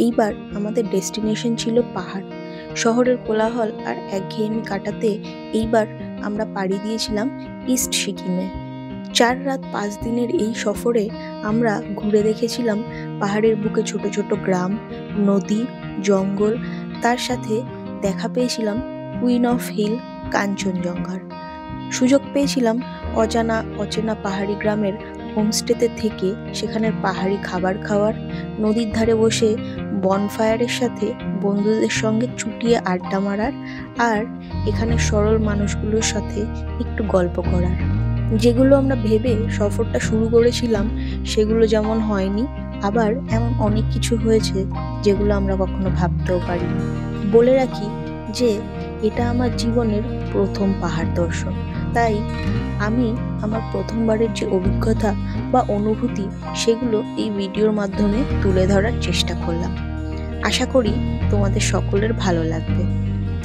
এইবার আমাদের ডেস্টিনেশন ছিল পাহাড়। শহরের কোলাহল আর একঘেয়েমি কাটাতে এইবার আমরা পাড়ি দিয়েছিলাম ইস্ট সিকিমে। 4 রাত 5 দিনের এই সফরে আমরা ঘুরে দেখেছিলাম পাহাড়ের বুকে ছোট ছোট গ্রাম, নদী, জঙ্গল, তার সাথে দেখা পেয়েছিলাম কুইন অফ হিল কাঞ্চনজঙ্ঘার। সুযোগ পেয়েছিলাম অচেনা পাহাড়ি গ্রামের হোমস্টেতে থেকে সেখানের পাহাড়ি খাবার খাওয়ার, নদীর ধারে বসে বনফায়ারের সাথে বন্ধুদের সঙ্গে চুটিয়ে আড্ডা মারার, আর এখানে সরল মানুষগুলোর সাথে একটু গল্প করার। যেগুলো আমরা ভেবে সফরটা শুরু করেছিলাম সেগুলো যেমন হয়নি, আবার এমন অনেক কিছু হয়েছে যেগুলো আমরা কখনো ভাবতেও পারিনি। বলে রাখি যে এটা আমার জীবনের প্রথম পাহাড় দর্শন, তাই আমি আমার প্রথমবারের যে অভিজ্ঞতা বা অনুভূতি সেগুলো এই ভিডিওর মাধ্যমে তুলে ধরার চেষ্টা করলাম। আশা করি তোমাদের সকলের ভালো লাগবে।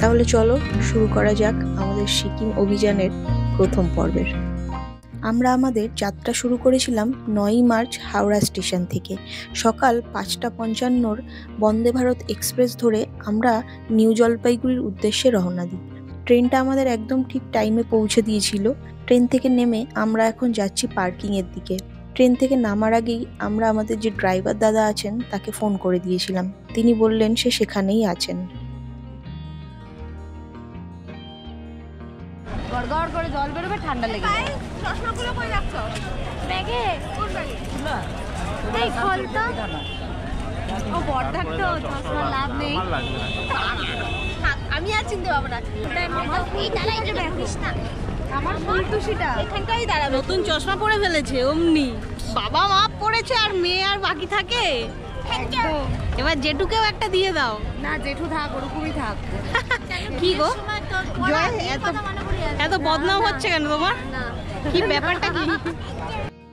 তাহলে চলো শুরু করা যাক আমাদের সিকিম অভিযানের প্রথম পর্বের। আমরা আমাদের যাত্রা শুরু করেছিলাম 9ই মার্চ হাওড়া স্টেশন থেকে। সকাল 5:55 বন্দে ভারত এক্সপ্রেস ধরে আমরা নিউ জলপাইগুড়ির উদ্দেশ্যে রওনা দিই। ট্রেনটা আমাদের একদম ঠিক টাইমে পৌঁছে দিয়েছিল। ট্রেন থেকে নেমে আমরা এখন যাচ্ছি পার্কিংয়ের দিকে। ট্রেন থেকে নামার আগেই আমরা আমাদের যে ড্রাইভার দাদা আছেন তাকে ফোন করে দিয়েছিলাম। তিনি বললেন সে সেখানেই আছেন। গড়গড় করে জল বেরোবে, ঠান্ডা লেগে যাবে। চশমাগুলো কই রাখছ? ব্যাগে। কোন ব্যাগে? এই খোলটা। ও বড়টা তো চশমা লাভ নেই। আমি আর চিনতে পারবো না। আমার এই দাঁড়াই যে ব্যাগিস না। আমার ফুলটুসিটা এখানটাই দাঁড়াবে। নতুন চশমা পরে ফেলেছে অমনি। বাবা মা পড়েছে আর মেয়ে আর বাকি থাকে। এবার জেঠুকেও একটা দিয়ে দাও। না জেঠু থাক, ওরকমই থাক। কি গো জয়, এত বদনাম হচ্ছে কেন তোমার? কি ব্যাপারটা কি?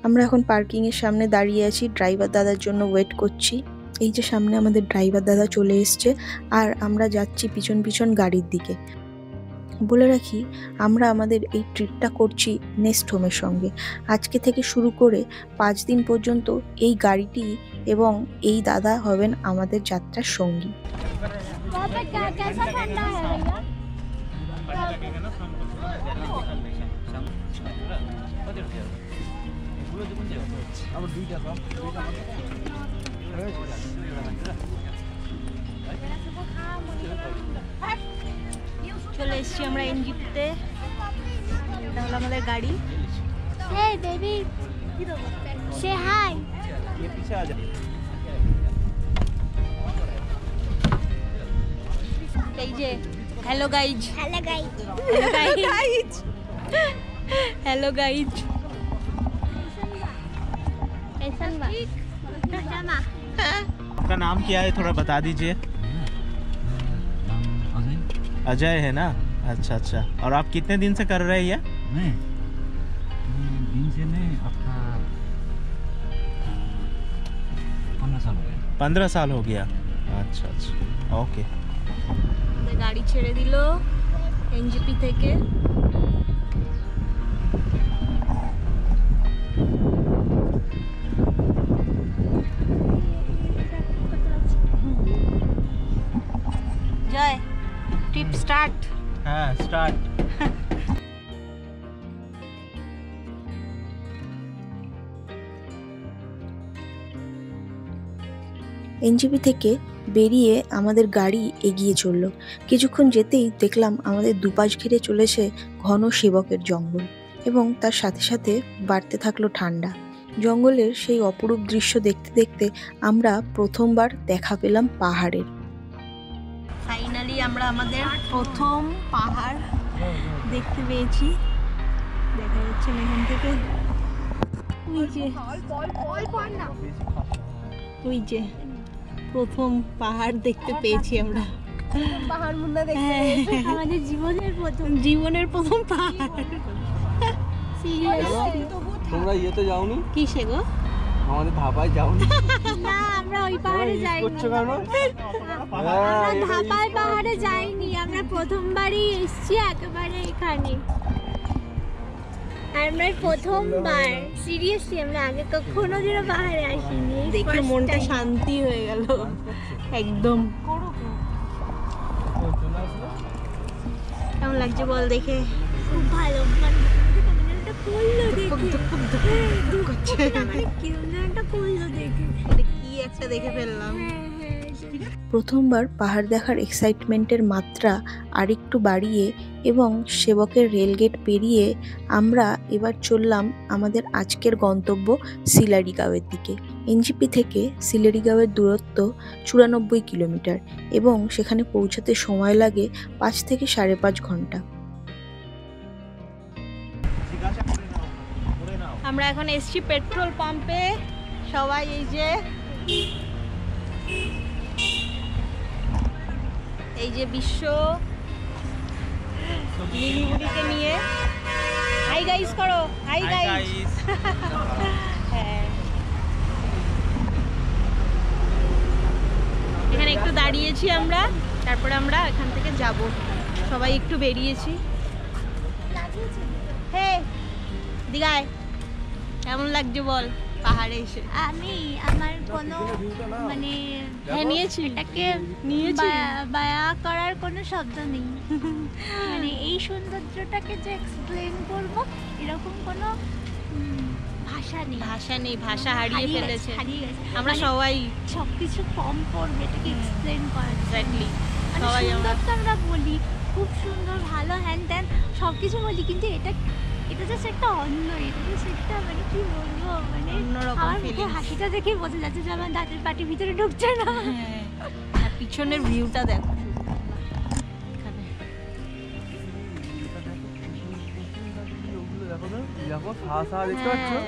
আমরা এখন পার্কিং এর সামনে দাঁড়িয়ে আছি, ড্রাইভার দাদার জন্য ওয়েট করছি। এই যে সামনে আমাদের ড্রাইভার দাদা চলে এসছে আর আমরা যাচ্ছি পিছন পিছন গাড়ির দিকে। বলে রাখি আমরা আমাদের এই ট্রিপটা করছি নেস্ট হোমের সঙ্গে। আজকে থেকে শুরু করে 5 দিন পর্যন্ত এই গাড়িটি এবং এই দাদা হবেন আমাদের যাত্রার সঙ্গী। চলে এসেছি আমরা এনজিপিতে। এটা হলো আমাদের গাড়ি। Hey baby, say hi. ये पीछे आ जा। এই যে hello guys. Hello guys. Hello guys. Hello guys. कैसन बा? मजामा. आपका नाम क्या है, थोड़ा बता दीजिए। अजय है ना? अच्छा अच्छा। और आप कितने दिन से कर रहे हैं ये? नहीं दिन से नहीं, आपका 15 साल हो गया। 15 साल हो गया। अच्छा अच्छा ओके। গাড়ি ছেড়ে দিল এনজিপি থেকে। জয় ট্রিপ স্টার্ট। हाँ स्टार्ट। এনজিপি থেকে বেরিয়ে আমাদের গাড়ি এগিয়ে চলল। কিছুক্ষণ যেতেই দেখলাম আমাদের দুপাশ ঘিরে চলেছে ঘন সেবকের জঙ্গল এবং তার সাথে সাথে বাড়তে থাকলো ঠান্ডা। জঙ্গলের সেই অপরূপ দৃশ্য দেখতে দেখতে আমরা প্রথমবার দেখা পেলাম পাহাড়ের। ফাইনালি আমরা আমাদের প্রথম পাহাড় দেখতে পেয়েছি। দেখা যাচ্ছে না এখান থেকে। ওই যে প্রথম পাহাড় দেখতে পেয়েছি আমরা। পাহাড় মুন্না দেখতে আমাদের জীবনের প্রথম পাহাড়। তোমরা ইয়েতে যাওনি? কিসে গো? আমাদের ধাপায় যাওনি? না আমরা ওই পাহাড়ে যাইনি। করছো কেন? আমরা ধাপাই পাহাড়ে যাইনি, আমরা প্রথমবারই এসেছি একেবারে এখানে। আমরা প্রথমবার সিরিয়াসলি আমরা আগে কখনো দিনও পাহাড়ে আসিনি এই দেখে first মনটা time। শান্তি হয়ে গেল একদম। কেমন লাগছে বল দেখে? খুব ভালো মানে একটা করলো দেখে মানে কিরম যেন একটা করলো দেখে কি একটা দেখে ফেললাম। প্রথমবার পাহাড় দেখার এক্সাইটমেন্টের মাত্রা আরেকটু বাড়িয়ে এবং সেবকের রেলগেট পেরিয়ে আমরা এবার চললাম আমাদের আজকের গন্তব্য সিলারিগাঁওয়ের দিকে। এনজিপি থেকে সিলারিগাঁওয়ের দূরত্ব 94 কিলোমিটার এবং সেখানে পৌঁছাতে সময় লাগে 5 থেকে 5.5 ঘন্টা। আমরা এখন এসছি পেট্রোল পাম্পে, সবাই এই যে বিশ্ব নীলমুড়িকে নিয়ে হাই গাইস করো, হাই গাইস। হ্যাঁ, এখানে একটু দাঁড়িয়েছি আমরা, তারপরে আমরা এখান থেকে যাব। সবাই একটু বেরিয়েছি। হে দিঘায় কেমন লাগছে বল পাহাড়ে এসে? আমি আমার কোনো মানে হ্যাঁ নিয়েছি, এটাকে নিয়েছি। বায়া করার কোনো শব্দ নেই মানে এই সৌন্দর্যটাকে যে এক্সপ্লেন করব এরকম কোনো ভাষা নেই। ভাষা নেই, ভাষা হারিয়ে ফেলেছে। হারিয়ে গেছে আমরা মানে সবাই সবকিছু কম পড়বে এটাকে এক্সপ্লেন করার জন্য। এক্স্যাক্টলি মানে সবাই আমরা সুন্দর তো আমরা বলি খুব সুন্দর ভালো হ্যান ত্যান সব কিছু বলি, কিন্তু এটা জাস্ট একটা অন্য, এটা জাস্ট একটা মানে কি বলবো মানে অন্যরকম আমার মুখে feelings। হাসিটা দেখেই বোঝা যাচ্ছে যে আমার দাঁতের পাটি ভিতরে ঢুকছে না। হ্যাঁ, আর পিছনের ভিউটা দেখো এখানে। দেখো খাসা দেখতে পাচ্ছ, হ্যাঁ,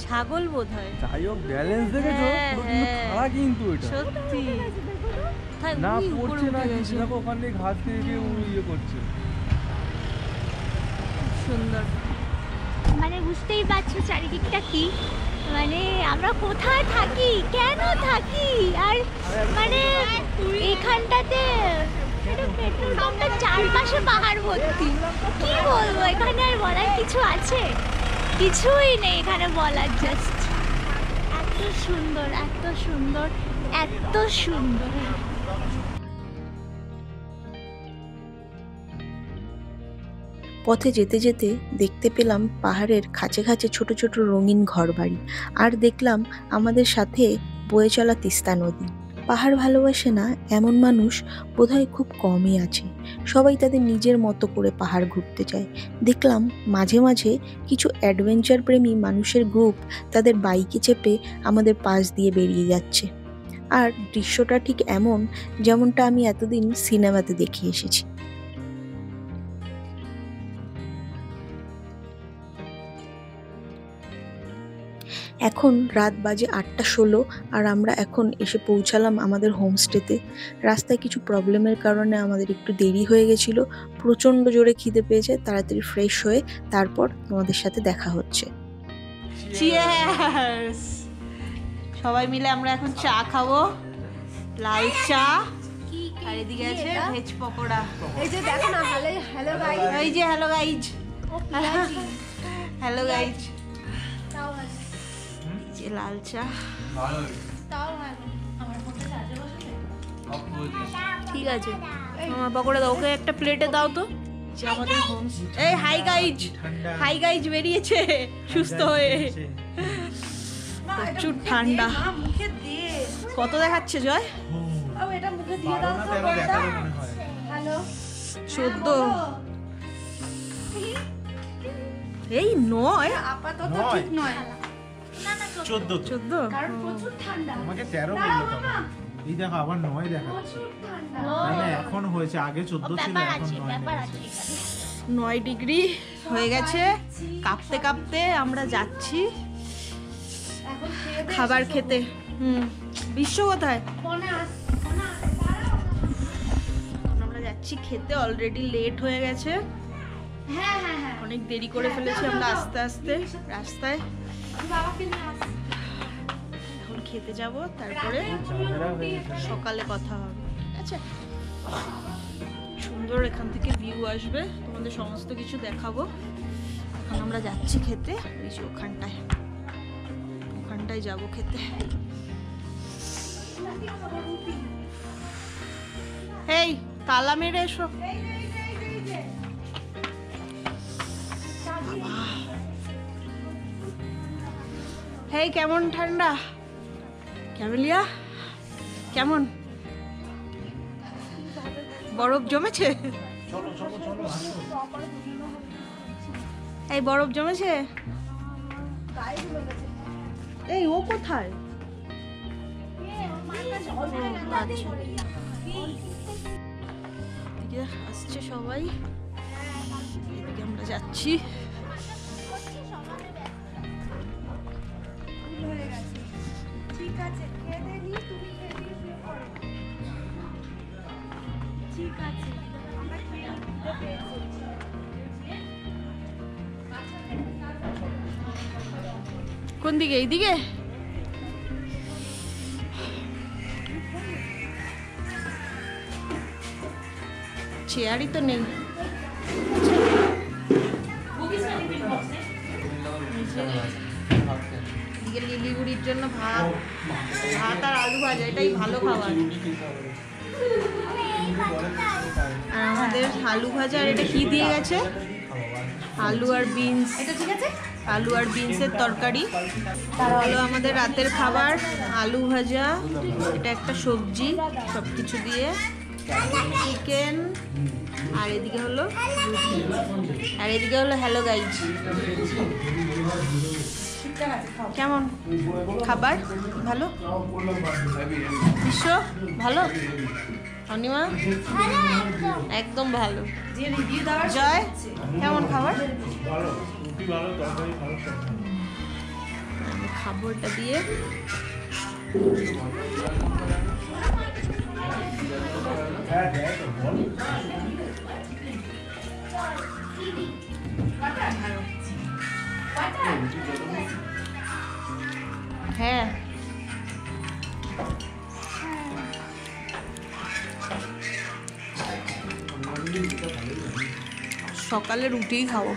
ছাগল বোধহয়। যাই হোক ব্যালেন্স দেখেছো, হ্যাঁ, পুরো কিন্তু হ্যাঁ। খাড়া কিন্তু এটা সত্যি কোথায় না উই উপরে পড়ছে না উঠে কিছু, গেছে। দেখো ওখান থেকে ঘাস খেয়ে খেয়ে ইয়ে করছে। সুন্দর। মানে বুঝতেই পারছো চারিদিকটা কি, মানে আমরা কোথায় থাকি, কেন থাকি, আর মানে এখানটাতে পেট্রোল পাম্পের চারপাশে পাহাড় ভর্তি। কি বলবো, এখানে আর বলার কিছু আছে? কিছুই নেই এখানে বলার, জাস্ট এত সুন্দর, এত সুন্দর, এত সুন্দর। পথে যেতে যেতে দেখতে পেলাম পাহাড়ের খাঁচে খাঁচে ছোট ছোট রঙিন ঘরবাড়ি, আর দেখলাম আমাদের সাথে বয়ে চলা তিস্তা নদী। পাহাড় ভালোবাসে না এমন মানুষ বোধহয় খুব কমই আছে। সবাই তাদের নিজের মতো করে পাহাড় ঘুরতে যায়। দেখলাম মাঝে মাঝে কিছু অ্যাডভেঞ্চার প্রেমী মানুষের গ্রুপ তাদের বাইকে চেপে আমাদের পাশ দিয়ে বেরিয়ে যাচ্ছে। আর দৃশ্যটা ঠিক এমন যেমনটা আমি এতদিন সিনেমাতে দেখে এসেছি। এখন রাত বাজে 8:16 আর আমরা এখন এসে পৌঁছালাম আমাদের হোমস্টেতে। রাস্তায় কিছু প্রবলেমের কারণে আমাদের একটু দেরি হয়ে গেছিলো। প্রচণ্ড জোরে খিদে পেয়েছে, তাড়াতাড়ি ফ্রেশ হয়ে তারপর তোমাদের সাথে দেখা হচ্ছে। চিয়ার্স। সবাই মিলে আমরা এখন চা খাবো, লাল চা, আর এদিকে আছে ভেজ পকোড়া। এই যে দেখো না, হ্যালো গাইস। এই যে হ্যালো গাইজ, হ্যালো গাইজ। যে লাল চা, ঠিক আছে। আমার পকোড়া দাও, ওকে একটা প্লেটে দাও তো। যে আমাদের হোম, এই হাই গাইজ, হাই গাইজ বেরিয়েছে সুস্থ হয়ে। প্রচুর ঠান্ডা। কত দেখাচ্ছে জয়? এটা মুখে দিয়ে দাও তো বলটা। হ্যালো 14। এই 9 আপাতত ঠিক নয়, 14 কারণ প্রচুর ঠান্ডা। আমাকে 13 বললো তখন। এই দেখো আবার 9 দেখাচ্ছে। মানে এখন হয়েছে, আগে 14 ছিল, এখন 9 9 ডিগ্রি হয়ে গেছে। কাঁপতে কাঁপতে আমরা যাচ্ছি এখন খেয়ে দে, খাবার খেতে। বিশ্ব কোথায়? ফোনে আমরা যাচ্ছি খেতে, অলরেডি লেট হয়ে গেছে, হ্যাঁ হ্যাঁ হ্যাঁ, অনেক দেরি করে ফেলেছি আমরা আস্তে আস্তে রাস্তায়। আমি বাবাকে নিয়ে আসছি। এখন খেতে যাব, তারপরে সকালে কথা হবে, ঠিক আছে? সুন্দর এখান থেকে ভিউ আসবে, তোমাদের সমস্ত কিছু দেখাবো। এখন আমরা যাচ্ছি খেতে, ওই যে ওখানটায় যাবো খেতে। এই তালা মেরে এসো। হেই কেমন ঠান্ডা ক্যামেলিয়া, কেমন বরফ জমেছে? এই বরফ জমেছে? এই ও কোথায়? এদিকে আসছে সবাই, এদিকে আমরা যাচ্ছি। ঠিক আছে, খেয়ে নি, তুমি খেয়ে নিয়ে শুয়ে পড়ো। ঠিক আছে, আমরা খেয়ে নিতে পেরেছি। কোন দিকে? এইদিকে? চেয়ারই তো নেই। এদিকে লিলিগুড়ির জন্য ভাত আর আলু ভাজা, এটাই ভালো খাবার। আর আমাদের আলু ভাজা, আর এটা কি দিয়ে গেছে? আলু আর বিনস। এটা ঠিক আছে, আলু আর বিনসের তরকারি হলো আমাদের রাতের খাবার। আলু ভাজা, এটা একটা সবজি, সব কিছু দিয়ে চিকেন, আর এদিকে হলো রুটি, আর এদিকে হলো হ্যালো গাইজ। কেমন খাবার? ভালো? বিশ্ব ভালো? অনিমা একদম ভালো। জয় কেমন খাবার? খাবারটা দিয়ে হ্যাঁ সকালে রুটিই খাবো।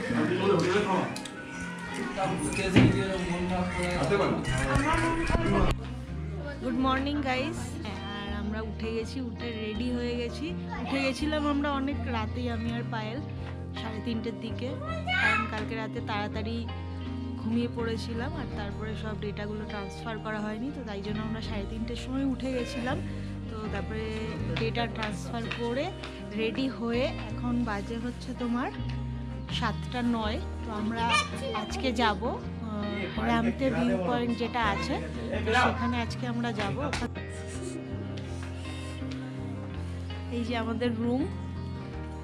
Good morning guys. আর আমরা উঠে গেছি, উঠে রেডি হয়ে গেছি। উঠে গেছিলাম আমরা অনেক রাতেই, আমি আর পায়েল 3:30-র দিকে, কারণ কালকে রাতে তাড়াতাড়ি ঘুমিয়ে পড়েছিলাম আর তারপরে সব ডেটাগুলো ট্রান্সফার করা হয়নি, তো তাই জন্য আমরা 3:30-র সময় উঠে গেছিলাম। তো তারপরে ডেটা ট্রান্সফার করে রেডি হয়ে এখন বাজে হচ্ছে তোমার 7:09। তো আমরা আজকে যাব রামতে ভিউ পয়েন্ট যেটা আছে, তো সেখানে আজকে আমরা যাব। এই যে আমাদের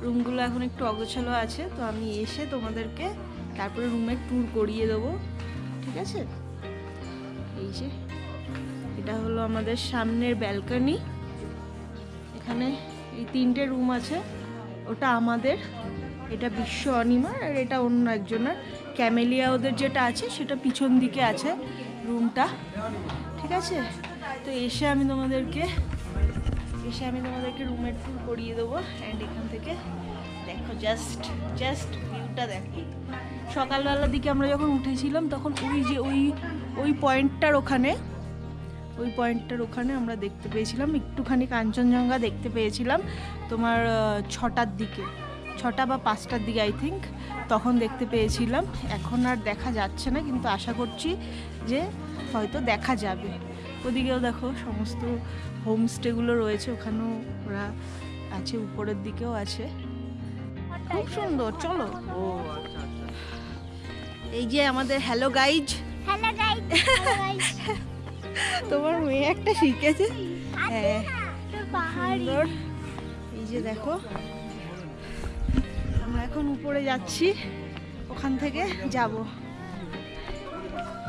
রুমগুলো এখন একটু অগোছালো আছে, তো আমি এসে তোমাদেরকে তারপরে রুমের ট্যুর করিয়ে দেবো, ঠিক আছে? এই যে এটা হলো আমাদের সামনের ব্যালকনি, এখানে এই 3টে রুম আছে। ওটা আমাদের, এটা বিশ্ব অনিমার, আর এটা অন্য একজনের ক্যামেলিয়া, ওদের যেটা আছে সেটা পিছন দিকে আছে রুমটা, ঠিক আছে? তো এসে আমি তোমাদেরকে রুমের ট্যুর করিয়ে দেবো। অ্যান্ড এখান থেকে দেখো জাস্ট ভিউটা দেখো। সকালবেলার দিকে আমরা যখন উঠেছিলাম তখন ওই যে ওই পয়েন্টটার ওখানে আমরা দেখতে পেয়েছিলাম একটুখানি কাঞ্চনজঙ্ঘা দেখতে পেয়েছিলাম তোমার 6টার দিকে, 6টা বা 5টার দিকে আই থিঙ্ক, তখন দেখতে পেয়েছিলাম। এখন আর দেখা যাচ্ছে না, কিন্তু আশা করছি যে হয়তো দেখা যাবে। ওদিকেও দেখো সমস্ত হোমস্টেগুলো রয়েছে, ওখানেও ওরা আছে, উপরের দিকেও আছে, খুব সুন্দর। চলো, এই যে আমাদের হ্যালো গাইজ। তোমার মেয়ে একটা শিখেছে, হ্যাঁ সুন্দর। এই যে দেখো আমরা এখন উপরে যাচ্ছি, ওখান থেকে যাব।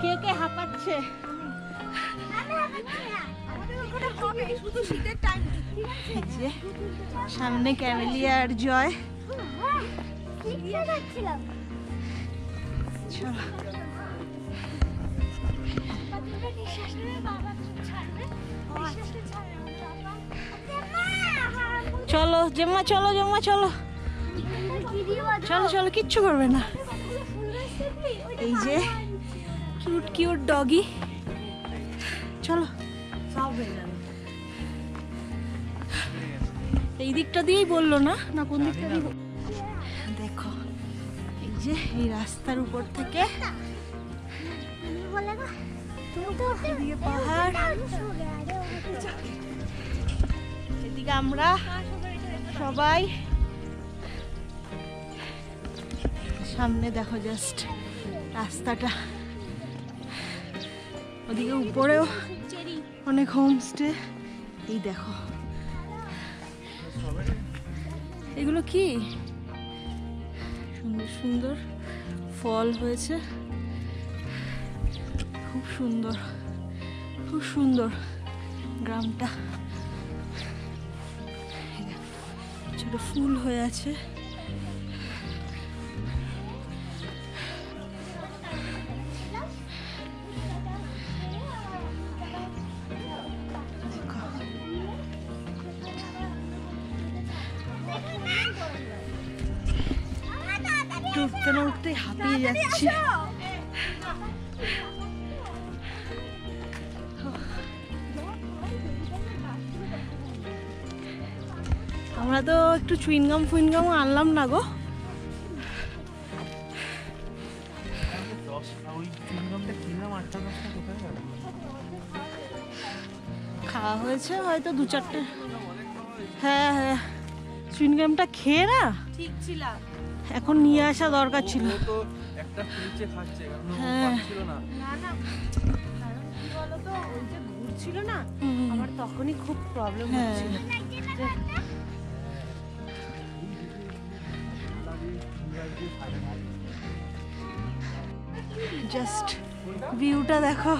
কে কে হাঁপাচ্ছে? সামনে ক্যামেলিয়া আর জয়। চলো জেম্মা, চলো জেম্মা, চলো চলো চলো, কিচ্ছু করবে না। এই যে কিউট কিউট ডগি। চলো সব হয়ে যাবে। এই দিকটা দিয়েই বললো না, না কোন দিকটা দিয়ে? দেখো এই যে এই রাস্তার উপর থেকে এদিকে পাহাড়, এদিকে আমরা সবাই। সামনে দেখো জাস্ট রাস্তাটা, ওদিকে উপরেও অনেক হোমস্টে। এই দেখো এগুলো কি সুন্দর সুন্দর ফল হয়েছে, খুব সুন্দর, খুব সুন্দর গ্রামটা। ছোট ফুল হয়ে আছে। উঠতে না উঠতে হাঁপিয়ে যাচ্ছি। আমরা তো একটু চুইনগাম ফুইনগামও আনলাম না গো। খাওয়া হয়েছে হয়তো 2-4টে। হ্যাঁ হ্যাঁ, চুইনগামটা খেয়ে না ঠিক ছিলাম, এখন নিয়ে আসা দরকার ছিল। একটা ফ্রিজে খাচ্ছে, হ্যাঁ ছিল না। না না, কারণ কি বলতো, ওই যে ঘুরছিল না, আমার তখনই খুব প্রবলেম হচ্ছিল। জাস্ট ভিউটা দেখো।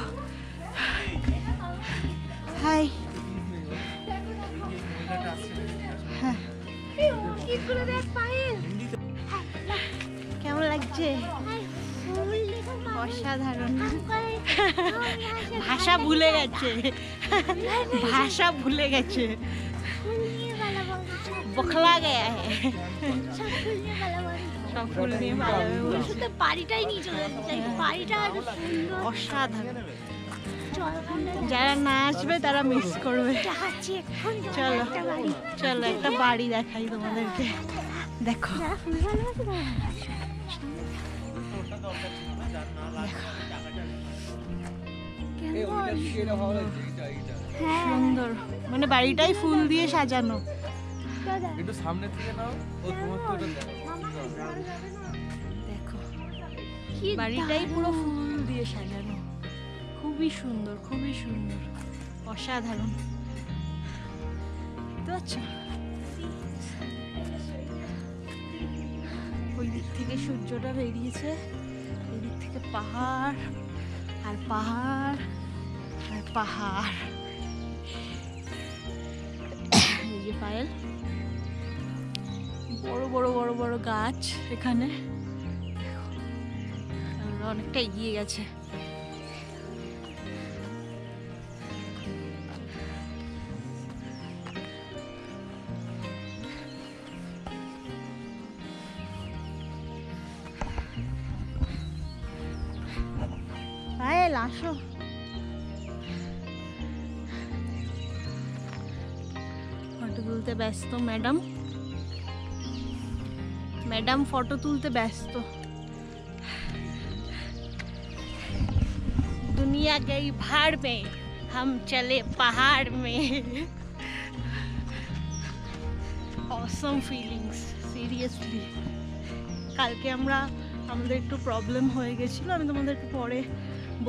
হাই, কেমন লাগছে? অসাধারণ। ভাষা ভুলে গেছে, ভাষা ভুলে গেছে, বখলা গেয়া সব ফুল নিয়ে ভালো। বাড়িটাই নিয়ে চলে যাচ্ছে, বাড়িটা অসাধারণ। যারা না আসবে তারা মিস করবে। চলো চলো একটা বাড়ি দেখাই তোমাদেরকে, দেখো। সুন্দর, মানে বাড়িটাই ফুল দিয়ে সাজানো। একটু সামনে থেকে নাও, ও তোমার তো এটা দেখো বাড়িটাই পুরো ফুল দিয়ে সাজানো, খুবই সুন্দর, খুবই সুন্দর, অসাধারণ। বুঝতে পারছো? ওই দিক থেকে সূর্যটা বেরিয়েছে, এই দিক থেকে পাহাড় আর পাহাড় আর পাহাড়। এই যে পায়েল, বড় বড় বড় বড় গাছ এখানে। আমরা অনেকটা এগিয়ে গেছে। পায়েল আসো, ফটো তুলতে ব্যস্ত ম্যাডাম। मैडम फोटो तुलते व्यस्त। दुनिया गई भाड़ में, हम चले पहाड़ में। Awesome feelings seriously. কালকে আমাদের একটু প্রবলেম হয়ে গেছিলো, আমি তোমাদেরকে পরে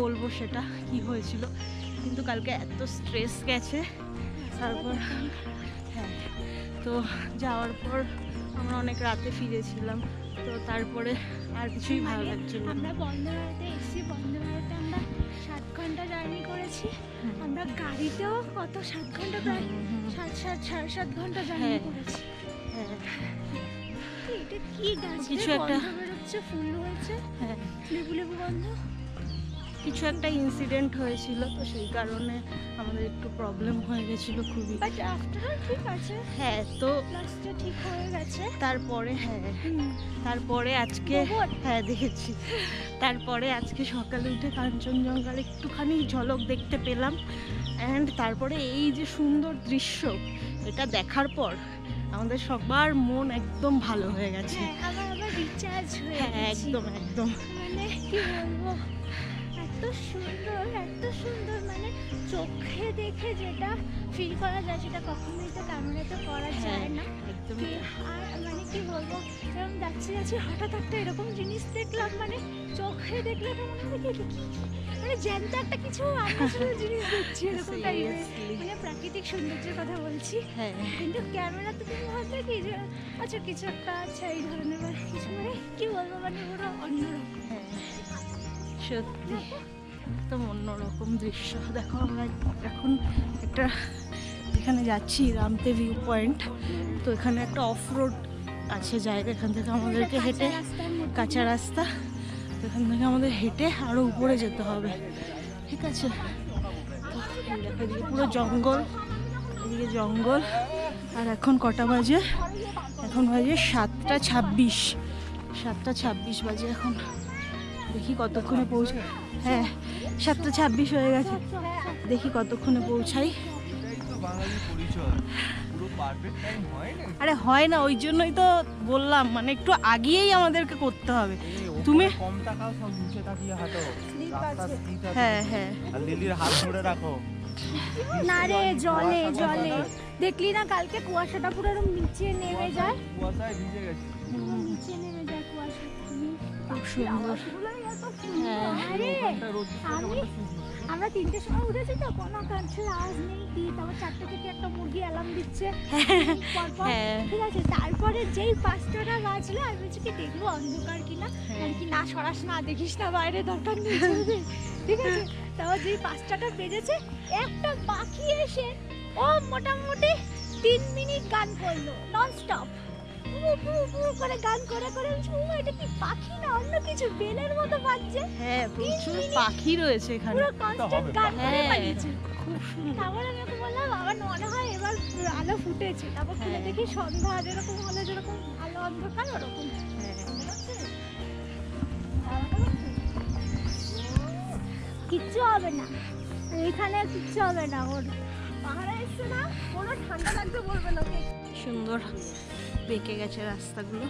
বলবো সেটা কি হয়েছিল, কিন্তু কালকে এত স্ট্রেস গেছে। তারপর হ্যাঁ, তো যাওয়ার পর আমরা অনেক রাতে ফিরেছিলাম, তো তারপরে আর কিছুই ভালো লাগছিল না। আমরা বন্দে ভারতে এসেছি, বন্দে ভারতে আমরা 7 ঘন্টা জার্নি করেছি। আমরা গাড়িতেও কত 7 ঘন্টা, প্রায় 7.5 ঘন্টা জার্নি করেছি। হ্যাঁ, এটা কি গাছ? কিছু একটা বেরোচ্ছে, ফুল হয়েছে, হ্যাঁ, লেবু লেবু গন্ধ। কিছু একটা ইনসিডেন্ট হয়েছিল, তো সেই কারণে আমাদের একটু প্রবলেম হয়ে গেছিলো খুবই। বাট আফটার অল ঠিক আছে, হ্যাঁ তো লাস্টে ঠিক হয়ে গেছে। তারপরে তারপরে আজকে হ্যাঁ দেখেছি, তারপরে আজকে সকালে উঠে কাঞ্চনজঙ্ঘার একটুখানি ঝলক দেখতে পেলাম। অ্যান্ড তারপরে এই যে সুন্দর দৃশ্য, এটা দেখার পর আমাদের সবার মন একদম ভালো হয়ে গেছে। আবার রিচার্জ হয়ে হ্যাঁ গেছি। একদম একদম। মানে কি বলবো, এত সুন্দর, মানে চোখে দেখে যেটা ফিল করা যায় সেটা কখনোই তো ক্যামেরাতে করা যায় না। একদম। আর মানে কি বলবো, এরকম যাচ্ছি হঠাৎ একটা এরকম জিনিস দেখলাম, মানে চোখে দেখলে তো মনে হয় কি মানে জ্যান্ত একটা কিছু আনন্দের জিনিস দেখছি এরকম টাইপের, মানে প্রাকৃতিক সৌন্দর্যের কথা বলছি। হ্যাঁ কিন্তু ক্যামেরাতে তুমি ভাববে কি যে আচ্ছা কিছু একটা আচ্ছা এই ধরনের বা কিছু, মানে কি বলবো, মানে পুরো অন্যরকম। হ্যাঁ সত্যি একদম অন্যরকম দৃশ্য। দেখো আমরা এখন একটা এখানে যাচ্ছি রামতে ভিউ পয়েন্ট, তো এখানে একটা অফ রোড আছে জায়গা, এখান থেকে আমাদেরকে হেঁটে, কাঁচা রাস্তা, তো এখান থেকে আমাদের হেঁটে আরও উপরে যেতে হবে, ঠিক আছে। তো দেখো এদিকে পুরো জঙ্গল, এদিকে জঙ্গল। আর এখন কটা বাজে? এখন বাজে 7:26 বাজে এখন। দেখি কতক্ষণে পৌঁছাই। হ্যাঁ 7:26 হয়ে গেছে, দেখি কতক্ষণে পৌঁছাই। আরে হয় না, ওই জন্যই তো বললাম, মানে একটু আগিয়েই আমাদেরকে করতে হবে। তুমি কম টাকাও সব নিচে তাকিয়ে হাঁটো, রাস্তা স্লিপ আছে। হ্যাঁ হ্যাঁ আর লিলির হাত ধরে রাখো। না রে, জলে দেখলি না কালকে কুয়াশাটা পুরো এরকম নিচে নেমে যায়, কুয়াশায় ভিজে গেছে। নিচে নেমে যায় কুয়াশা। খুব সুন্দর। হ্যাঁ আরে আমরা 3টের সময় উঠেছি তো, কোনো কাছে আওয়াজ নেই কি, তারপর 4টে থেকে একটা মুরগি অ্যালার্ম দিচ্ছে পরপর, ঠিক আছে। তারপরে যেই 5টা বাজলো আমি বলছি কি দেখবো অন্ধকার কিনা, কি না সরাস না, দেখিস না বাইরে, দরকার নেই, ঠিক আছে। তারপর যেই 5টা বেজেছে একটা পাখি এসে ও মোটামুটি 3 মিনিট গান করলো নন স্টপ, করে গান করে এটা কি পাখি না অন্য কিছু, বেলের মতো বাজছে। হ্যাঁ প্রচুর পাখি রয়েছে এখানে, পুরো কনস্ট্যান্ট গান করে হ্যাঁ, বাজিয়েছে, খুব সুন্দর। তারপর আমি ওকে বললাম আবার মনে হয় এবার আলো ফুটেছে, তারপর খুলে দেখি সন্ধ্যা যেরকম হলে যেরকম আলো অন্ধকার ওরকম। কিচ্ছু হবে না এখানে, কিচ্ছু হবে না, ওর পাহাড়ে এসছে না, কোনো ঠান্ডা লাগতে বলবে না ওকে। সুন্দর বেঁকে গেছে রাস্তাগুলো।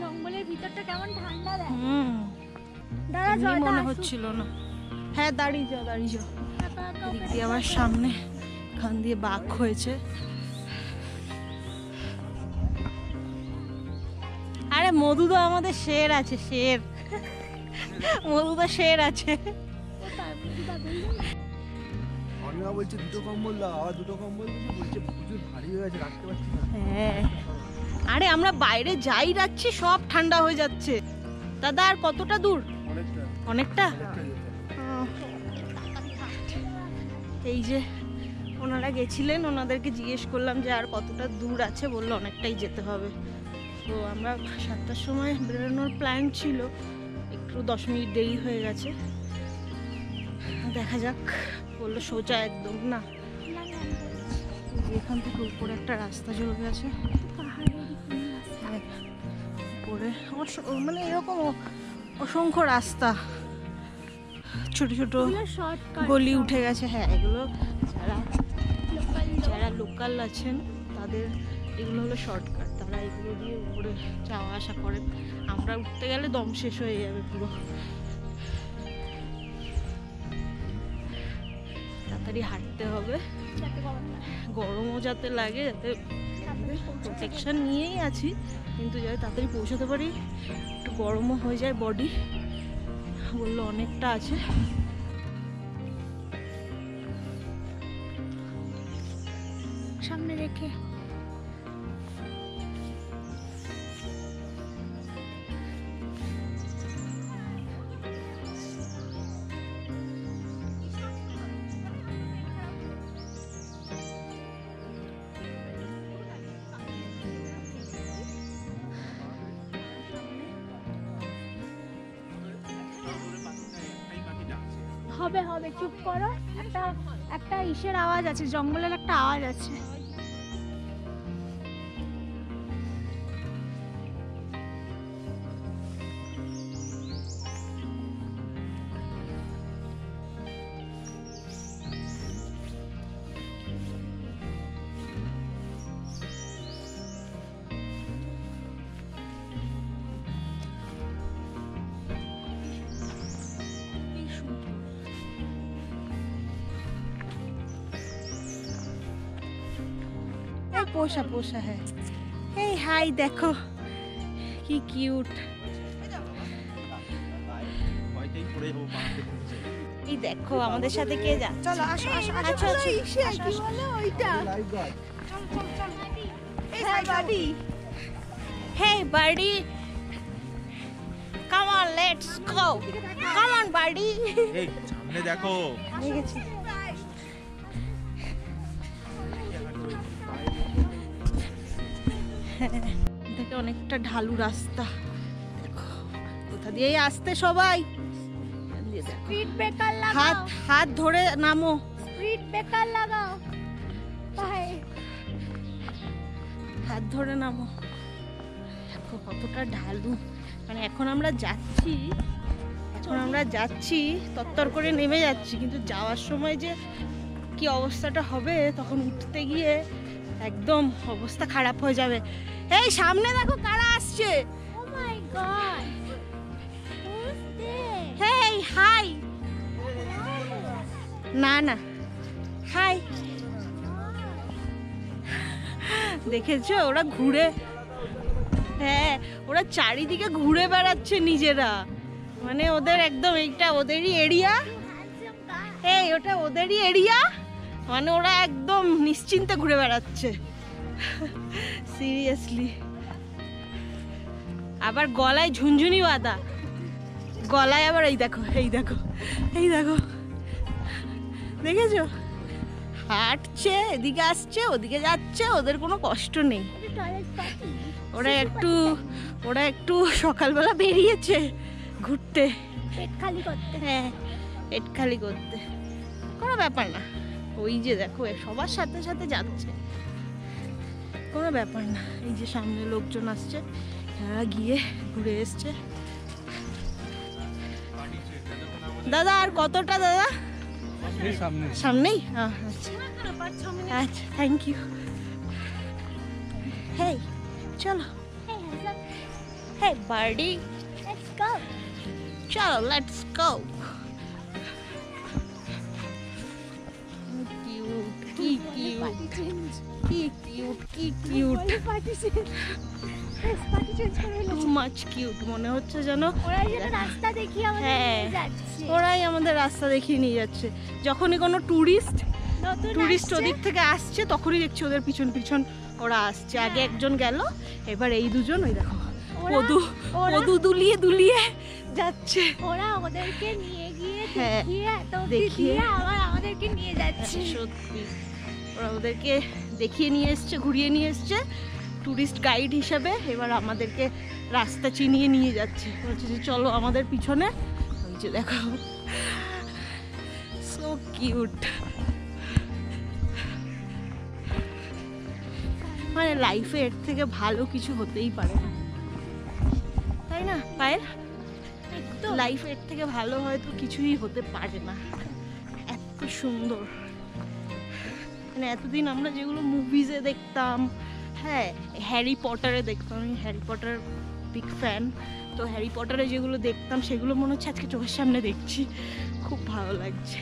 জঙ্গলের ভিতরটা কেমন ঠান্ডা দেয়। দাঁড়া মনে হচ্ছিল না। হ্যাঁ দাঁড়িয়ে যাও এদিক দিয়ে আবার সামনে এখান দিয়ে বাঘ হয়েছে। আরে মধুদা আমাদের শের আছে, মধুদা শের আছে। অনিমা বলছে 2টো কম্বল দাও, আবার 2টো কম্বল বলছে প্রচুর ভারী হয়ে গেছে, রাখতে পারছি না। হ্যাঁ আরে আমরা বাইরে যাই যাচ্ছি সব ঠান্ডা হয়ে যাচ্ছে। দাদা আর কতটা দূর? অনেকটা। এই যে ওনারা গেছিলেন, ওনাদেরকে জিজ্ঞেস করলাম যে আর কতটা দূর আছে, বললো অনেকটাই যেতে হবে। তো আমরা 7টার সময় বেরোনোর প্ল্যান ছিল, একটু 10 মিনিট দেরি হয়ে গেছে, দেখা যাক। বললো সোজা একদম না, এখান থেকে উপরে একটা রাস্তা চলে গেছে উপরে, মানে এরকম অসংখ্য রাস্তা, ছোট ছোট গলি উঠে গেছে। হ্যাঁ এগুলো যারা লোকাল আছেন তাদের এগুলো হলো শর্টকাট, তারা এগুলো দিয়ে উপরে যাওয়া আসা করেন। আমরা উঠতে গেলে দম শেষ হয়ে যাবে পুরো, তাড়াতাড়ি হাঁটতে হবে, গরমও যাতে লাগে, যাতে প্রোটেকশন নিয়েই আছি, কিন্তু যাতে তাড়াতাড়ি পৌঁছাতে পারি, একটু গরমও হয়ে যায় বডি। বললো অনেকটা আছে। সামনে রেখে হবে হবে, চুপ করো। একটা ইসের আওয়াজ আছে, জঙ্গলের একটা আওয়াজ আছে। পোষা পোষা, হ্যাঁ। এই হাই, দেখো কি কিউট। এই দেখো আমাদের সাথে কে যা, চলো আসো আসো আসো আসো। ওইটা Hey buddy, come on, let's go. Come on buddy. এই সামনে দেখো। দেখেছি। দেখো অনেকটা ঢালু রাস্তা, দেখো কোথা দিয়েই আসতে সবাই। স্পিড ব্রেকার লাগাও, হাত হাত ধরে নামো। স্পিড ব্রেকার লাগাও, পায়ে হাত ধরে নামো। দেখো কতটা ঢালু, মানে এখন আমরা যাচ্ছি তত্তর করে নেমে যাচ্ছি, কিন্তু যাওয়ার সময় যে কি অবস্থাটা হবে তখন উঠতে গিয়ে একদম অবস্থা খারাপ হয়ে যাবে। এই সামনে দেখো কারা আসছে। Oh my god, who's there? Hey hi, না না হাই। দেখেছো ওরা ঘুরে, হ্যাঁ ওরা চারিদিকে ঘুরে বেড়াচ্ছে নিজেরা, মানে ওদের একদম এইটা ওদেরই এরিয়া। এই ওটা ওদেরই এরিয়া, মানে ওরা একদম নিশ্চিন্তে ঘুরে বেড়াচ্ছে। সিরিয়াসলি। আবার গলায় ঝুনঝুনি বাঁধা, গলায় আবার এই দেখো এই দেখো এই দেখো, দেখেছো হাঁটছে, এদিকে আসছে ওদিকে যাচ্ছে, ওদের কোনো কষ্ট নেই। ওরা একটু সকালবেলা বেরিয়েছে ঘুরতে, পেট খালি করতে। হ্যাঁ পেট খালি করতে, কোনো ব্যাপার না। ওই যে দেখো সবার সাথে সাথে যাচ্ছে, কোনো ব্যাপার না। এই যে সামনে লোকজন আসছে, এরা গিয়ে ঘুরে এসছে। দাদা আর কতটা দাদা? সামনেই, আচ্ছা আচ্ছা, থ্যাংক ইউ। হেই চলো, হেই বার্ডি, Let's go. চলো লেটস গো। কিউট, কি কিউট, কি কিউট, কি কিউট, টু মাচ কিউট। মনে হচ্ছে যেন ওরা যেন রাস্তা দেখিয়ে আমাদের হ্যাঁ, নিয়ে যাচ্ছে। ওরাই আমাদের রাস্তা দেখিয়ে নিয়ে যাচ্ছে। যখনই কোনো টুরিস্ট ওদিক থেকে আসছে তখনই দেখছি ওদের পিছন পিছন ওরা আসছে। আগে একজন গেল, এবার এই দুজন ওই দেখো পদু দুলিয়ে দুলিয়ে যাচ্ছে। ওরা ওদেরকে নিয়ে গিয়ে হ্যাঁ, দেখিয়ে এত দেখিয়ে দেখিয়ে আবার আমাদেরকে নিয়ে যাচ্ছে। সত্যি ওরা ওদেরকে দেখিয়ে নিয়ে এসছে, ঘুরিয়ে নিয়ে এসছে টুরিস্ট গাইড হিসেবে। এবার আমাদেরকে রাস্তা চিনিয়ে নিয়ে যাচ্ছে, বলছে যে চলো আমাদের পিছনে। ওই যে দেখো, সো কিউট। মানে লাইফে এর থেকে ভালো কিছু হতেই পারে না, তাই না পায়েল? লাইফ এর থেকে ভালো হয়তো কিছুই হতে পারে না। এত সুন্দর, মানে এতদিন আমরা যেগুলো মুভিজে দেখতাম, হ্যাঁ হ্যারি পটারে দেখতাম, আমি হ্যারি পটার বিগ ফ্যান, তো হ্যারি পটারে যেগুলো দেখতাম সেগুলো মনে হচ্ছে আজকে চোখের সামনে দেখছি, খুব ভালো লাগছে।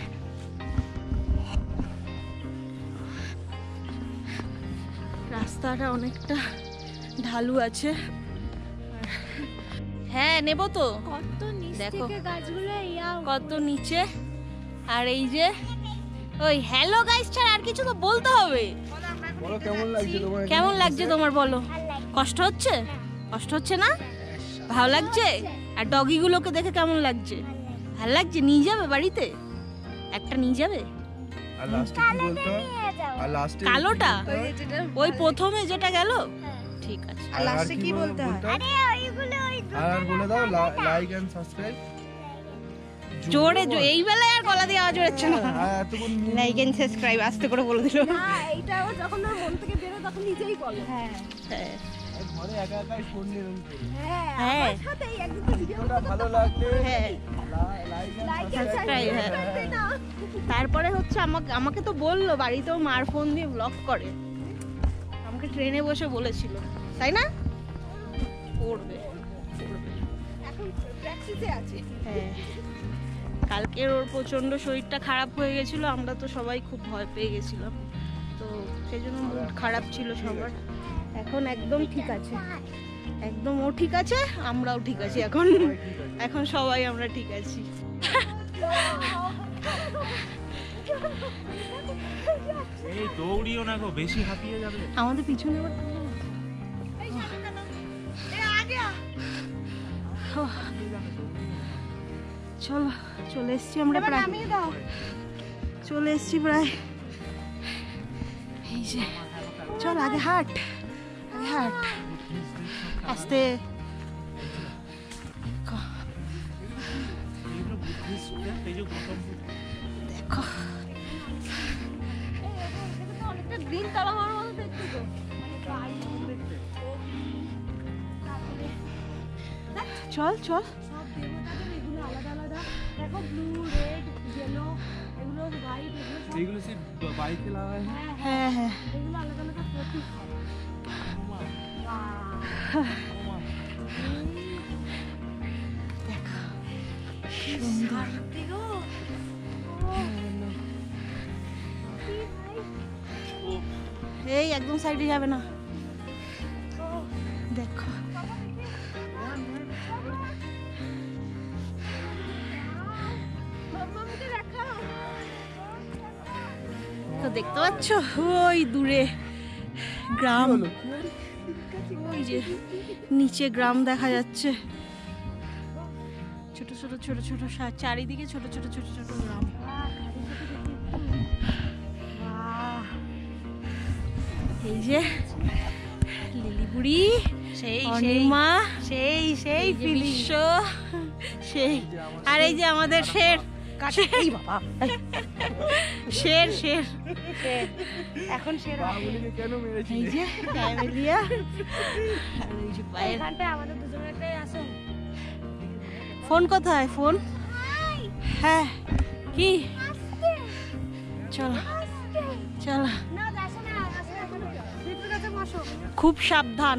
রাস্তাটা অনেকটা ঢালু আছে। হ্যাঁ নেবো তো, কত নিচ দেখো। থেকে গাছগুলো কত নিচে। আর এই যে ওই হ্যালো গাইস ছাড়া আর কিছু তো বলতে হবে। বলো কেমন লাগছে তোমার? কেমন লাগছে তোমার বলো? কষ্ট হচ্ছে? কষ্ট হচ্ছে না? ভালো লাগছে? আর ডগিগুলোকে দেখে কেমন লাগছে? ভালো লাগছে? নিয়ে যাবে বাড়িতে? একটা নিয়ে যাবে? আর লাস্টে কি বলতো? আর লাস্টে কালোটা? ওই প্রথমে যেটা গেল? ঠিক আছে। আর লাস্টে কি বলতে হয়? আরে ওইগুলো আর বলে দাও লাইক এন্ড সাবস্ক্রাইব জোরে এই বেলায় আর গলা দিয়ে আওয়াজ হচ্ছে না। এতক্ষণ লাইক এন্ড সাবস্ক্রাইব আস্তে করে বলে দিল। এইটাও যখন ওর মন থেকে বেরো তখন নিজেই বলে। হ্যাঁ ঘরে একা একাই ফোন নিয়ে এরকম করি। হ্যাঁ হ্যাঁ আমার সাথেই একদিন তো ভিডিও ভিডিওটা ভালো লাগলে হ্যাঁ লাইক সাবস্ক্রাইব, হ্যাঁ। না তারপরে হচ্ছে আমাকে তো বললো বাড়িতেও মার ফোন দিয়ে ব্লগ করে, আমাকে ট্রেনে বসে বলেছিল, তাই না? করবে এখন প্র্যাকটিসে আছে। হ্যাঁ, কালকের ওর প্রচণ্ড শরীরটা খারাপ হয়ে গেছিলো, আমরা তো সবাই খুব ভয় পেয়ে গেছিলাম, তো সেই জন্য মুড খারাপ ছিল সবার। এখন একদম ঠিক আছে, একদম ও ঠিক আছে, আমরাও ঠিক আছি এখন। এখন সবাই আমরা ঠিক আছি। এই দৌড়িও না গো, বেশি হাঁপিয়ে যাবে। আমাদের পিছনে আবার চলো, চলে এসছি আমরা প্রায়, চলে এসছি প্রায়। এই যে চল, আগে হাট, আগে হাট, আস্তে। দেখো অনেকটা গ্রিন কালার হওয়ার মতো দেখতে তো। চল চল, সব দেবতাদের এগুলো আলাদা আলাদা দেখো, ব্লু, রেড, ইয়েলো, এগুলো হোয়াইট, এগুলো সব এইগুলো সে বাইকে লাগায় না? হ্যাঁ হ্যাঁ এগুলো আলাদা আলাদা প্রতীক। দেখো সুন্দর। এই একদম সাইডে যাবে না, দেখো তো দেখতে পাচ্ছ ওই দূরে গ্রাম, ওই যে নিচে গ্রাম দেখা যাচ্ছে, ছোট ছোট ছোট ছোট চারিদিকে ছোট ছোট ছোট ছোট গ্রাম। এই যে লিলিবুড়ি, সেই অনিমা, সেই সেই বিশ্ব, সেই, আর এই যে আমাদের শের, শের শের এখন শের। কেন মেরেছি? এই যে ক্যামেলিয়া, আর এই যে পায়েল। এখানটায় আমাদের দুজনেরটাই আসো। ফোন কোথায়? ফোন হ্যাঁ, কি চলো চলো, না আসো না, আসো না, ভিতরে কাছে বসো। খুব সাবধান।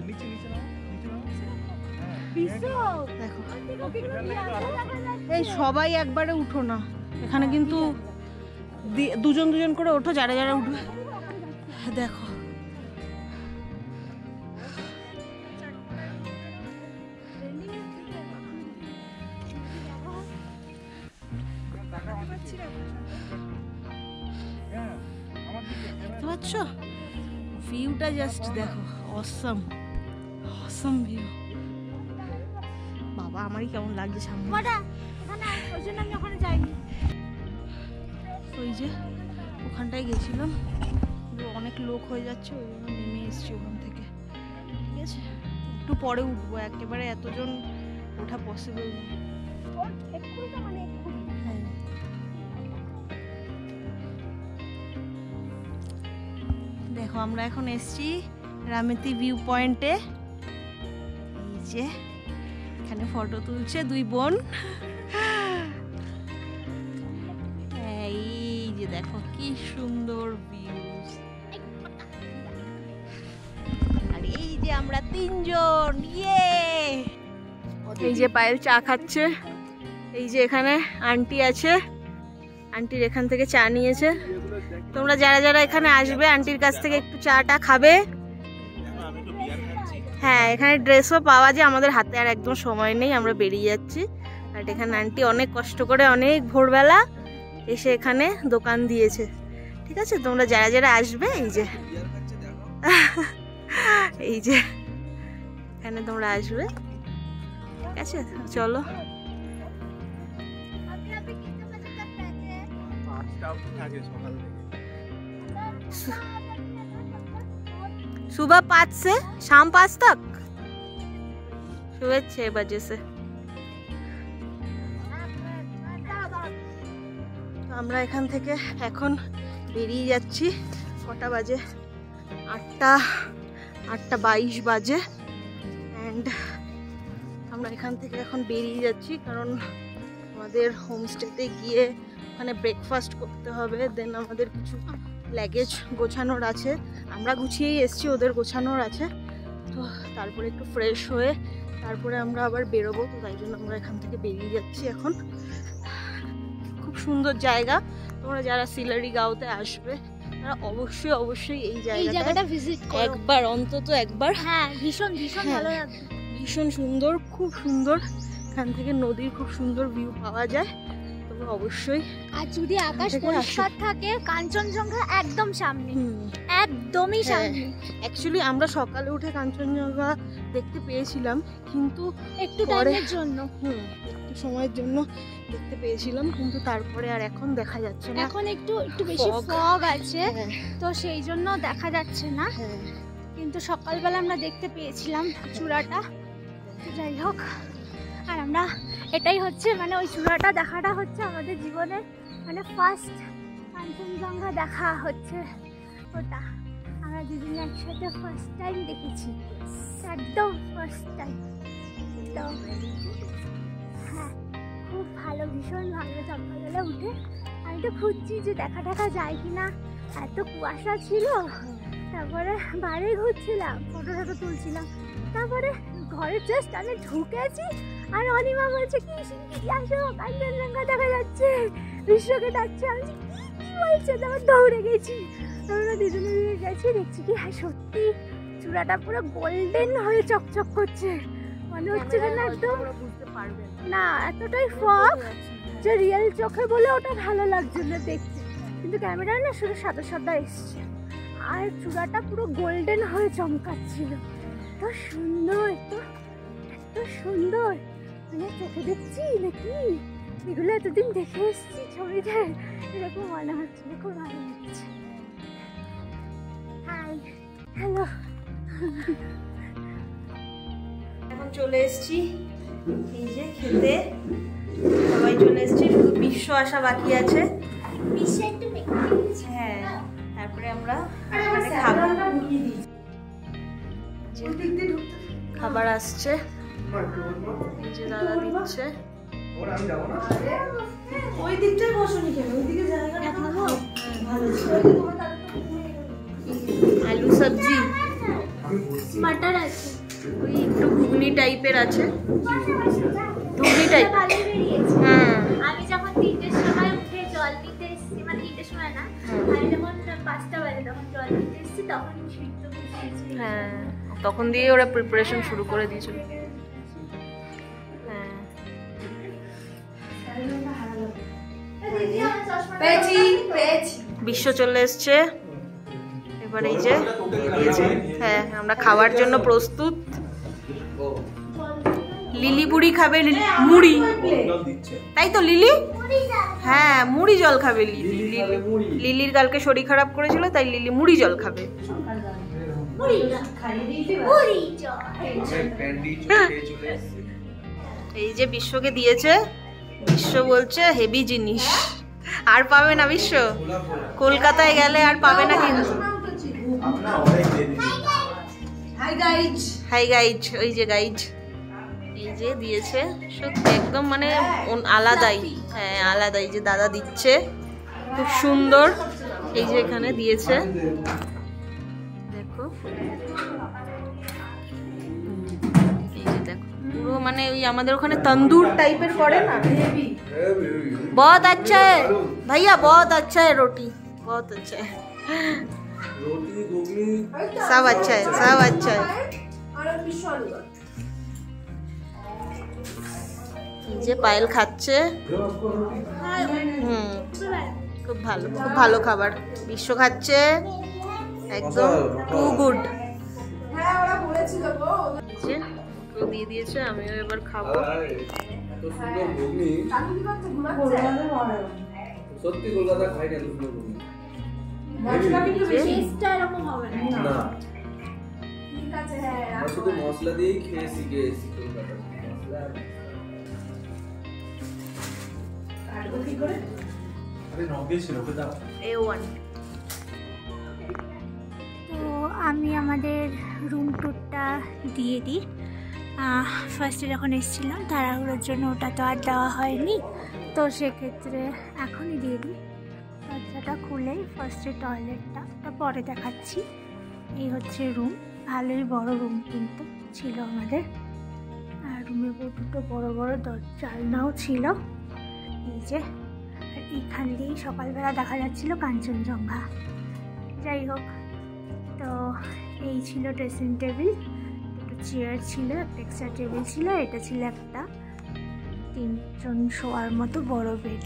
নিচে নিচে নাও, নিচে নাও। বিশু দেখো দেখো এই সবাই একবারে উঠো না, এখানে কিন্তু দুজন দুজন করে ওঠো, যারা যারা উঠবে। দেখো দেখতে পাচ্ছ ভিউটা, জাস্ট দেখো, অসম অসম ভিউ। বাবা আমারই কেমন লাগছে সামনে, ওই জন্য আমি ওখানে যাইনি। ওই যে ওখানটায় গেছিলাম, অনেক লোক হয়ে যাচ্ছে, ওই জন্য নেমে এসছি ওখান থেকে। ঠিক আছে, একটু পরে উঠবো, একেবারে এতজন ওঠা পসিবল না। হ্যাঁ, দেখো আমরা এখন এসছি রামেতি ভিউ পয়েন্টে। এই যে এখানে ফটো তুলছে দুই বোন, এই যে দেখো কি সুন্দর ভিউজ, আর এই যে আমরা তিনজন, ইয়ে। এই যে পায়েল চা খাচ্ছে, এই যে এখানে আন্টি আছে, আন্টির এখান থেকে চা নিয়েছে। তোমরা যারা যারা এখানে আসবে আন্টির কাছ থেকে একটু চাটা খাবে। হ্যাঁ, এখানে ড্রেসও পাওয়া যায়, আমাদের হাতে আর একদম সময় নেই, আমরা বেরিয়ে যাচ্ছি। আর এখানে আন্টি অনেক কষ্ট করে অনেক ভোরবেলা এসে এখানে দোকান দিয়েছে। ঠিক আছে, তোমরা যারা যারা আসবে, এই যে এই যে এখানে তোমরা আসবে। ঠিক আছে, চলো। सुबह 5 से शाम 5 तक, सुबह 6 बजे से। আমরা এখান থেকে এখন বেরিয়ে যাচ্ছি। কটা বাজে? 8:22 বাজে। অ্যান্ড আমরা এখান থেকে এখন বেরিয়ে যাচ্ছি, কারণ আমাদের হোমস্টেতে গিয়ে ওখানে ব্রেকফাস্ট করতে হবে। দেন আমাদের কিছু লাগেজ গোছানোর আছে, আমরা গুছিয়েই এসছি, ওদের গোছানোর আছে। তো তারপরে একটু ফ্রেশ হয়ে তারপরে আমরা আবার বেরোবো। তো তাই জন্য আমরা এখান থেকে বেরিয়ে যাচ্ছি এখন। খুব সুন্দর জায়গা, তোমরা যারা সিলারিগাঁওতে আসবে তারা অবশ্যই এই জায়গাটা ভিজিট একবার, অন্তত একবার। হ্যাঁ, ভীষণ ভালো লাগবে। ভীষণ সুন্দর, খুব সুন্দর। এখান থেকে নদীর খুব সুন্দর ভিউ পাওয়া যায়। তোমরা অবশ্যই, আর যদি আকাশ পরিষ্কার থাকে কাঞ্চনজঙ্ঘা একদম সামনে, একদমই সামনে। অ্যাকচুয়ালি আমরা সকালে উঠে কাঞ্চনজঙ্ঘা দেখতে পেয়েছিলাম, কিন্তু একটু টাইমের জন্য, একটু সময়ের জন্য দেখতে পেয়েছিলাম, কিন্তু তারপরে আর এখন দেখা যাচ্ছে না। এখন একটু বেশি ফগ আছে, তো সেই জন্য দেখা যাচ্ছে না। কিন্তু সকালবেলা আমরা দেখতে পেয়েছিলাম চূড়াটা। যাই হোক, আর আমরা এটাই হচ্ছে মানে ওই চূড়াটা দেখাটা হচ্ছে আমাদের জীবনের মানে ফার্স্ট কাঞ্চনজঙ্ঘা দেখা হচ্ছে ওটা। আমরা দুদিন একসাথে ফার্স্ট টাইম দেখেছি, একদম ফার্স্ট টাইম। তো হ্যাঁ, খুব ভালো, ভীষণ ভালো। সকালবেলা উঠে আমি তো খুঁজছি যে দেখা যায় কিনা, এত কুয়াশা ছিল। তারপরে বাইরে ঘুরছিলাম, ফটো তুলছিলাম। তারপরে ঘরে জাস্ট আমি ঢুকেছি আর অনিমা বলছে কি আসো কাঞ্চনজঙ্ঘা দেখা যাচ্ছে, বিশ্বকে ডাকছে। আমি কি বলছে, তারপর দৌড়ে গেছি। আমরা দুজনে মিলে গেছি, দেখছি কি হ্যাঁ সত্যি চূড়াটা পুরো গোল্ডেন হয়ে চকচক করছে। মনে হচ্ছে যে না একদম বুঝতে পারবে না, এতটাই ফগ যে রিয়েল চোখে বলে ওটা ভালো লাগছে না দেখতে, কিন্তু ক্যামেরায় না শুধু সাদা এসছে। আর চূড়াটা পুরো গোল্ডেন হয়ে চমকাচ্ছিল। এত সুন্দর, এত সুন্দর, মানে চোখে দেখছি নাকি এগুলো এতদিন দেখে এসছি ছবিতে, এরকম মনে হচ্ছে। খুব ভালো লাগছে। Hi, hello. এখন চলে এসেছি এই যে খেতে, সবাই চলে এসেছি, শুধু বিশ্ব আসা বাকি আছে। হ্যাঁ, তারপরে আমরা খাবো। খাবার আসছে, এই যে দাদা দিচ্ছে। ওই দিকটাই বসুনি কেন, ওই দিকে জায়গা ভালো ছিল। আলু সবজি, মাটার আছে, ওই একটু ঘুগনি টাইপের আছে, ঘুগনি টাইপ। হ্যাঁ, আমি যখন 3টের সময় উঠে জল দিতে এসেছি, মানে 3টের সময় না, আমি যখন 5টা বাজে তখন জল দিতে এসেছি, তখন সিদ্ধ বসিয়েছি। হ্যাঁ, তখন দিয়ে ওরা প্রিপারেশন শুরু করে দিয়েছিল। হ্যাঁ, বিশ্ব চলে এসছে এবার, এই যে দিয়েছে। হ্যাঁ, আমরা খাওয়ার জন্য প্রস্তুত। লিলি বুড়ি খাবে মুড়ি, তাই তো লিলি? হ্যাঁ, মুড়ি জল খাবে লিলি। লিলির কালকে শরীর খারাপ করেছিল, তাই লিলি মুড়ি জল খাবে। এই যে বিশ্বকে দিয়েছে, বিশ্ব বলছে হেভি জিনিস, আর পাবে না বিশ্ব, কলকাতায় গেলে আর পাবে না। কিন্তু হাই গাইজ, ওই যে গাইজ, এই যে দিয়েছে, সত্যি একদম মানে আলাদাই। হ্যাঁ, আলাদাই, যে দাদা দিচ্ছে, খুব সুন্দর। এই যে এখানে দিয়েছে, দেখো, এই যে দেখো, পুরো মানে ওই আমাদের ওখানে তন্দুর টাইপের করে না। बहुत अच्छा है भैया, बहुत अच्छा है रोटी, बहुत अच्छा है, सब अच्छा है, सब अच्छा है। যে পায়েল খাচ্ছে, খুব ভালো, খুব ভালো খাবার। বিশ্ব খাচ্ছে, একদম টু গুড। দিয়ে দিয়েছে, আমিও এবার খাবো। সত্যি কলকাতা খাই না দুটো ঘুগনি, শুধু মশলা দিয়েই খেয়ে শিখে এসেছি কলকাতা। A1 তো আমি আমাদের রুম ট্যুরটা দিয়ে দিই। ফার্স্টে যখন এসেছিলাম তাড়াহুড়োর জন্য ওটা তো আর দেওয়া হয়নি, তো সেক্ষেত্রে এখনই দিয়ে দিই। দরজাটা খুলেই ফার্স্টে টয়লেটটা, ওটা পরে দেখাচ্ছি। এই হচ্ছে রুম, ভালোই বড় রুম কিন্তু ছিল আমাদের। আর রুমে দুটো বড় বড় জানলাও ছিল এই যে। আর এইখান দিয়েই সকালবেলা দেখা যাচ্ছিল কাঞ্চনজঙ্ঘা। যাই হোক, তো এই ছিল ড্রেসিং টেবিল, দুটো চেয়ার ছিল, একটা এক্সট্রা টেবিল ছিল, এটা ছিল একটা 3 জন শোয়ার মতো বড় বেড।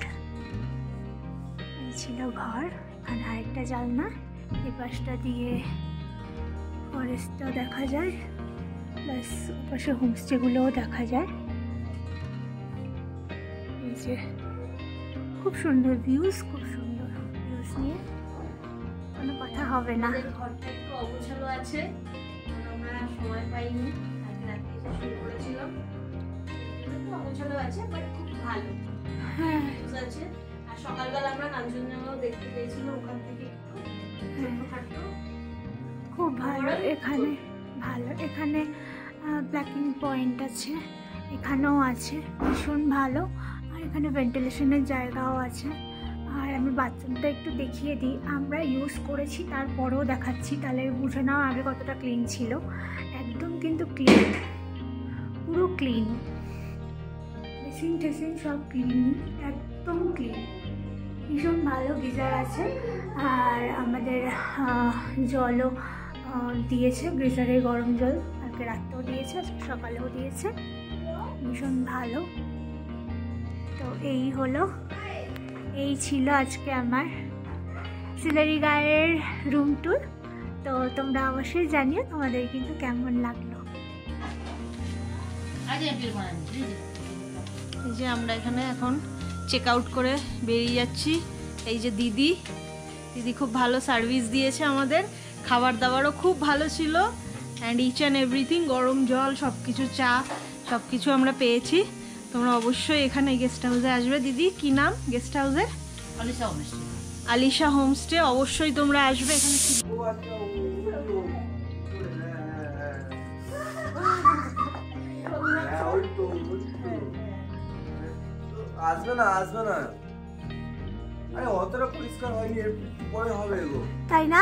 এই ছিল ঘর। এখানে আরেকটা জানলা, এই পাশটা দিয়ে ফরেস্টটাও দেখা যায়, প্লাস ওপাশে হোমস্টেগুলোও দেখা যায়। এই যে খুব সুন্দর ভিউজ, খুব সুন্দর ভিউজ নিয়ে কোনো কথা হবে না। ঘরটা একটু অগোছালো আছে, আমরা সময় পাইনি, আজকে রাতে এসে শুরু করেছিলাম। একটু অগোছালো আছে, বাট খুব ভালো হ্যাঁ আছে। আর সকালবেলা আমরা কাঞ্চনজঙ্ঘাও দেখতে পেয়েছিলাম ওখান থেকে একটু ছোটখাটো। খুব ভালো এখানে, ভালো এখানে ব্ল্যাকিং পয়েন্ট আছে, এখানেও আছে, ভীষণ ভালো। আর এখানে ভেন্টিলেশনের জায়গাও আছে। আর আমি বাথরুমটা একটু দেখিয়ে দিই, আমরা ইউজ করেছি তারপরেও দেখাচ্ছি, তাহলে বুঝে নাও আগে কতটা ক্লিন ছিল। একদম কিন্তু ক্লিন, পুরো ক্লিন, বেসিন টেসিন সব ক্লিন, একদম ক্লিন, ভীষণ ভালো। গিজার আছে আর আমাদের জলও দিয়েছে, গিজারে গরম জল কালকে রাতেও দিয়েছে, সকালেও দিয়েছে, ভীষণ ভালো। তো এই ছিল আজকে আমার সিলারিগাঁয়ের রুম ট্যুর। তো তোমরা অবশ্যই জানিও তোমাদের কিন্তু কেমন লাগলো। এই যে আমরা এখানে এখন চেক আউট করে বেরিয়ে যাচ্ছি। এই যে দিদি খুব ভালো সার্ভিস দিয়েছে আমাদের, খাবার দাবারও খুব ভালো ছিল, অ্যান্ড ইচ অ্যান্ড এভরিথিং, গরম জল সব কিছু, চা সব কিছু আমরা পেয়েছি। তোমরা অবশ্যই এখানে গেস্ট হাউসে আসবে। দিদি কি নাম গেস্ট হাউসের? আলিশা হোমস্টে। অবশ্যই তোমরা আসবে এখানে। আসবে না আরে অতটা পরিষ্কার হয়নি, পরে হবে গো, তাই না?